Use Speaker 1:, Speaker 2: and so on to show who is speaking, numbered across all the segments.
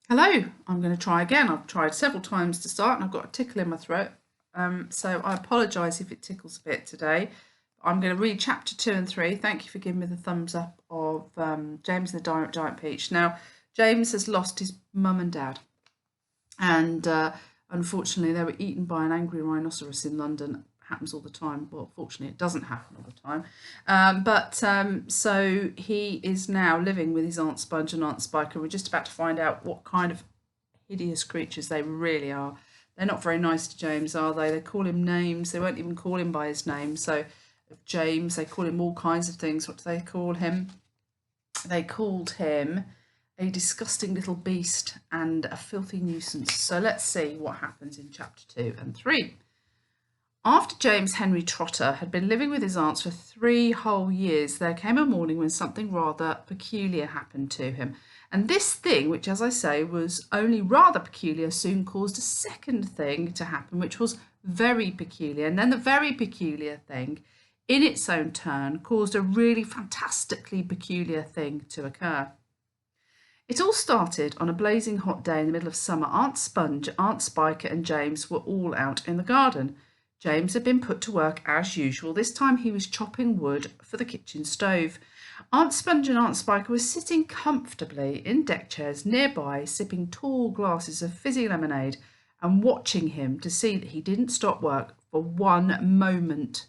Speaker 1: Hello, I'm going to try again. I've tried several times to start and I've got a tickle in my throat. So I apologise if it tickles a bit today. I'm going to read chapter 2 and 3. Thank you for giving me the thumbs up of James and the Giant Peach. Now, James has lost his mum and dad, and unfortunately, they were eaten by an angry rhinoceros in London. Happens all the time. Well, fortunately, it doesn't happen all the time. So he is now living with his Aunt Sponge and Aunt Spiker. We're just about to find out what kind of hideous creatures they really are. They're not very nice to James, are they? They call him names. They won't even call him by his name. So, James, they call him all kinds of things. What do they call him? They called him a disgusting little beast and a filthy nuisance. So let's see what happens in chapter 2 and 3. After James Henry Trotter had been living with his aunts for 3 whole years, there came a morning when something rather peculiar happened to him. And this thing, which, as I say, was only rather peculiar, soon caused a second thing to happen, which was very peculiar. And then the very peculiar thing, in its own turn, caused a really fantastically peculiar thing to occur. It all started on a blazing hot day in the middle of summer. Aunt Sponge, Aunt Spiker, and James were all out in the garden. James had been put to work as usual. This time he was chopping wood for the kitchen stove. Aunt Sponge and Aunt Spiker were sitting comfortably in deck chairs nearby, sipping tall glasses of fizzy lemonade and watching him to see that he didn't stop work for one moment.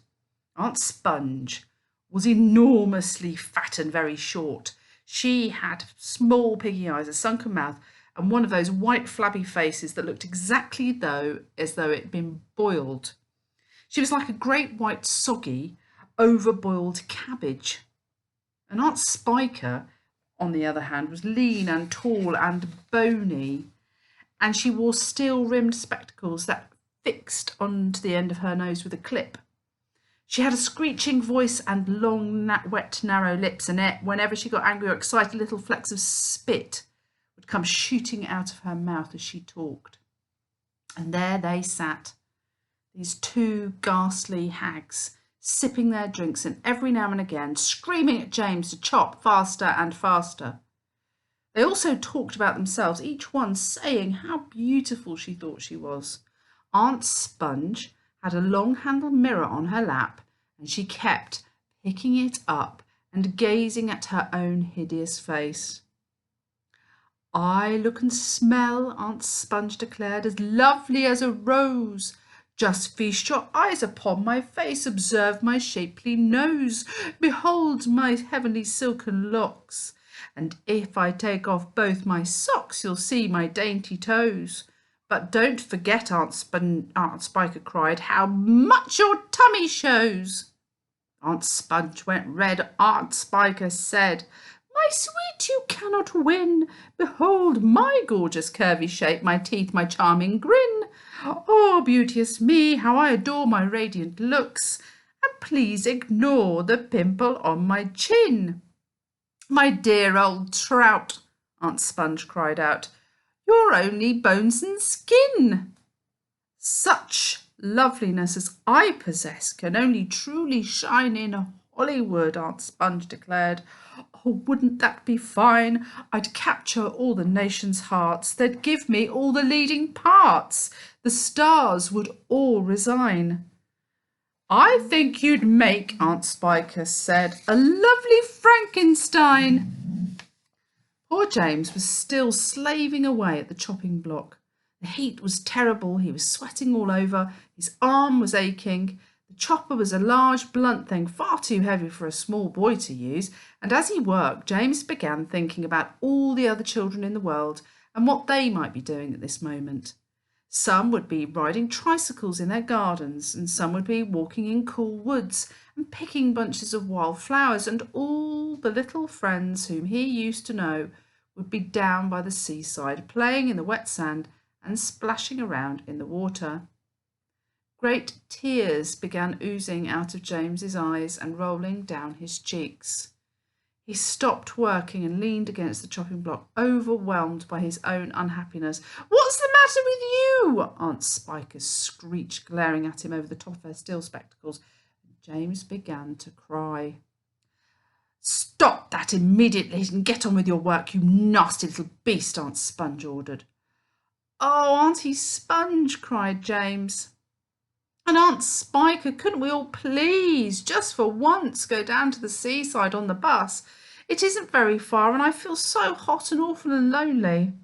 Speaker 1: Aunt Sponge was enormously fat and very short. She had small piggy eyes, a sunken mouth, and one of those white flabby faces that looked exactly as though it had been boiled. She was like a great white soggy, overboiled cabbage. And Aunt Spiker, on the other hand, was lean and tall and bony, and she wore steel-rimmed spectacles that fixed onto the end of her nose with a clip. She had a screeching voice and long, wet, narrow lips, and whenever she got angry or excited, little flecks of spit would come shooting out of her mouth as she talked. And there they sat, these two ghastly hags, sipping their drinks and every now and again screaming at James to chop faster and faster. They also talked about themselves, each one saying how beautiful she thought she was. Aunt Sponge had a long-handled mirror on her lap, and she kept picking it up and gazing at her own hideous face. "I look and smell," Aunt Sponge declared, "as lovely as a rose. Just feast your eyes upon my face, observe my shapely nose, behold my heavenly silken locks, and if I take off both my socks, you'll see my dainty toes. But don't forget," Aunt Spiker cried, "how much your tummy shows." Aunt Sponge went red. Aunt Spiker said, "My sweet, you cannot win. Behold my gorgeous curvy shape, my teeth, my charming grin. Oh, beauteous me, how I adore my radiant looks. And please ignore the pimple on my chin." "My dear old trout," Aunt Sponge cried out, "you're only bones and skin. Such loveliness as I possess can only truly shine in Hollywood," Aunt Sponge declared. "Oh, wouldn't that be fine? I'd capture all the nation's hearts. They'd give me all the leading parts. The stars would all resign." "I think you'd make," Aunt Spiker said, "a lovely Frankenstein." Poor James was still slaving away at the chopping block. The heat was terrible. He was sweating all over. His arm was aching. The chopper was a large, blunt thing, far too heavy for a small boy to use. And as he worked, James began thinking about all the other children in the world and what they might be doing at this moment. Some would be riding tricycles in their gardens, and some would be walking in cool woods and picking bunches of wild flowers, and all the little friends whom he used to know would be down by the seaside, playing in the wet sand and splashing around in the water. Great tears began oozing out of James's eyes and rolling down his cheeks. He stopped working and leaned against the chopping block, overwhelmed by his own unhappiness. "What's the matter with you?" Aunt Spiker screeched, glaring at him over the top of her steel spectacles. James began to cry. "Stop that immediately and get on with your work, you nasty little beast," Aunt Sponge ordered. "Oh, Auntie Sponge," cried James. "And Aunt Spiker, couldn't we all please, just for once, go down to the seaside on the bus? It isn't very far, and I feel so hot and awful and lonely."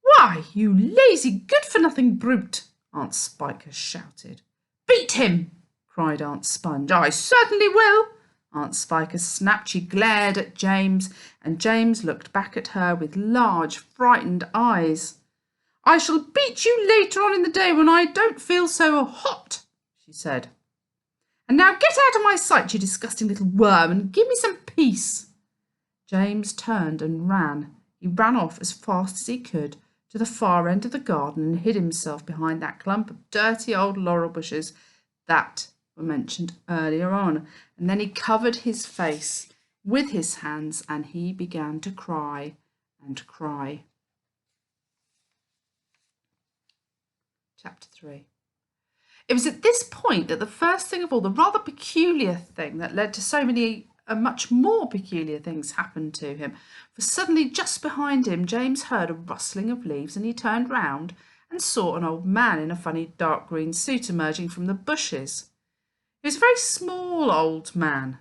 Speaker 1: "Why, you lazy, good-for-nothing brute!" Aunt Spiker shouted. "Beat him!" cried Aunt Sponge. "I certainly will!" Aunt Spiker snapped. She glared at James, and James looked back at her with large, frightened eyes. "I shall beat you later on in the day when I don't feel so hot," she said. "And now get out of my sight, you disgusting little worm, and give me some peace." James turned and ran. He ran off as fast as he could to the far end of the garden and hid himself behind that clump of dirty old laurel bushes that were mentioned earlier on. And then he covered his face with his hands and he began to cry and cry. Chapter 3. It was at this point that the first thing of all, the rather peculiar thing that led to so many much more peculiar things happened to him. For suddenly, just behind him, James heard a rustling of leaves, and he turned round and saw an old man in a funny dark green suit emerging from the bushes. He was a very small old man,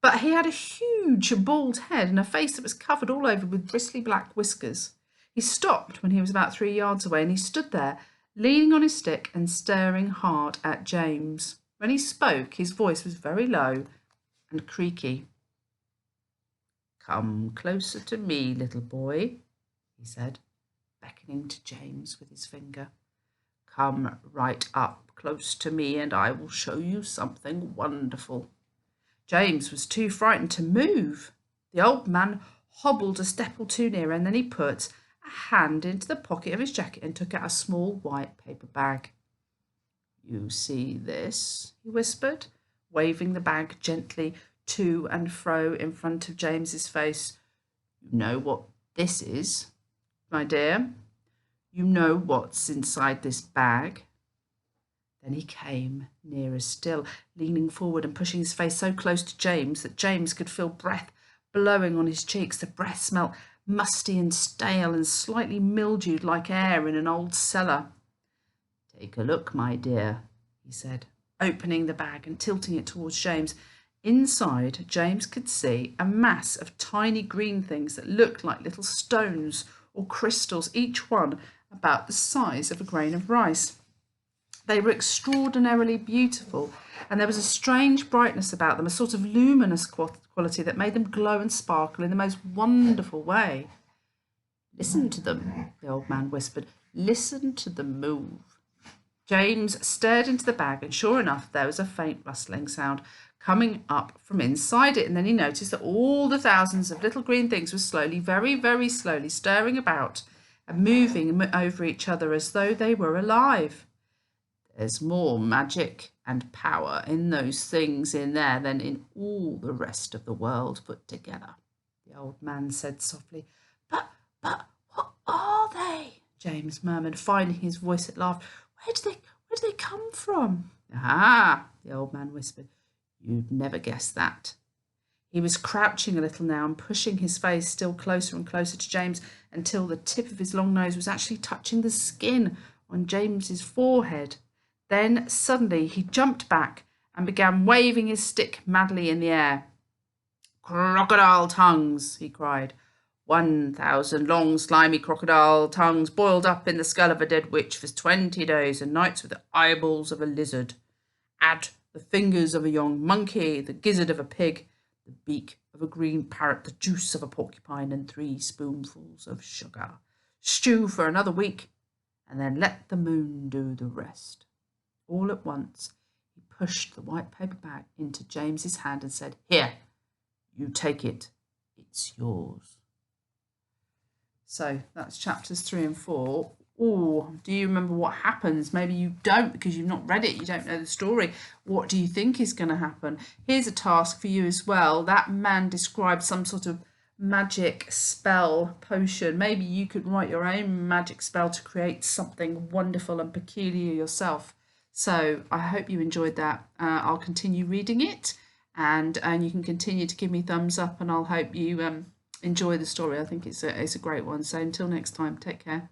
Speaker 1: but he had a huge bald head and a face that was covered all over with bristly black whiskers. He stopped when he was about 3 yards away, and he stood there, leaning on his stick and staring hard at James. When he spoke, his voice was very low and creaky. "Come closer to me, little boy," he said, beckoning to James with his finger. "Come right up close to me and I will show you something wonderful." James was too frightened to move. The old man hobbled a step or two nearer, and then he put a hand into the pocket of his jacket and took out a small white paper bag. "You see this?" he whispered, waving the bag gently to and fro in front of James's face. "You know what this is, my dear? You know what's inside this bag?" Then he came nearer still, leaning forward and pushing his face so close to James that James could feel breath blowing on his cheeks. The breath smelt musty and stale and slightly mildewed like air in an old cellar. "Take a look, my dear," he said, opening the bag and tilting it towards James. Inside, James could see a mass of tiny green things that looked like little stones or crystals, each one about the size of a grain of rice. They were extraordinarily beautiful, and there was a strange brightness about them, a sort of luminous quality that made them glow and sparkle in the most wonderful way. "Listen to them," the old man whispered. "Listen to them move." James stared into the bag, and sure enough, there was a faint rustling sound coming up from inside it, and then he noticed that all the thousands of little green things were slowly, very, very slowly, stirring about and moving over each other as though they were alive. "There's more magic and power in those things in there than in all the rest of the world put together," the old man said softly. But what are they?" James murmured, finding his voice at last. Where do they come from?" "Ah," the old man whispered, "you'd never guess that." He was crouching a little now and pushing his face still closer and closer to James until the tip of his long nose was actually touching the skin on James's forehead. Then suddenly he jumped back and began waving his stick madly in the air. "Crocodile tongues!" he cried. 1,000 long, slimy crocodile tongues boiled up in the skull of a dead witch for 20 days and nights with the eyeballs of a lizard. Add the fingers of a young monkey, the gizzard of a pig, the beak of a green parrot, the juice of a porcupine, and 3 spoonfuls of sugar. Stew for another week, and then let the moon do the rest. All at once, he pushed the white paper bag into James's hand and said, "Here, you take it. It's yours." So that's chapters 3 and 4. Oh, do you remember what happens? Maybe you don't because you've not read it. You don't know the story. What do you think is going to happen? Here's a task for you as well. That man described some sort of magic spell potion. Maybe you could write your own magic spell to create something wonderful and peculiar yourself. So I hope you enjoyed that. I'll continue reading it. and you can continue to give me thumbs up, and I'll hope you enjoy the story. I think it's a great one. So until next time, take care.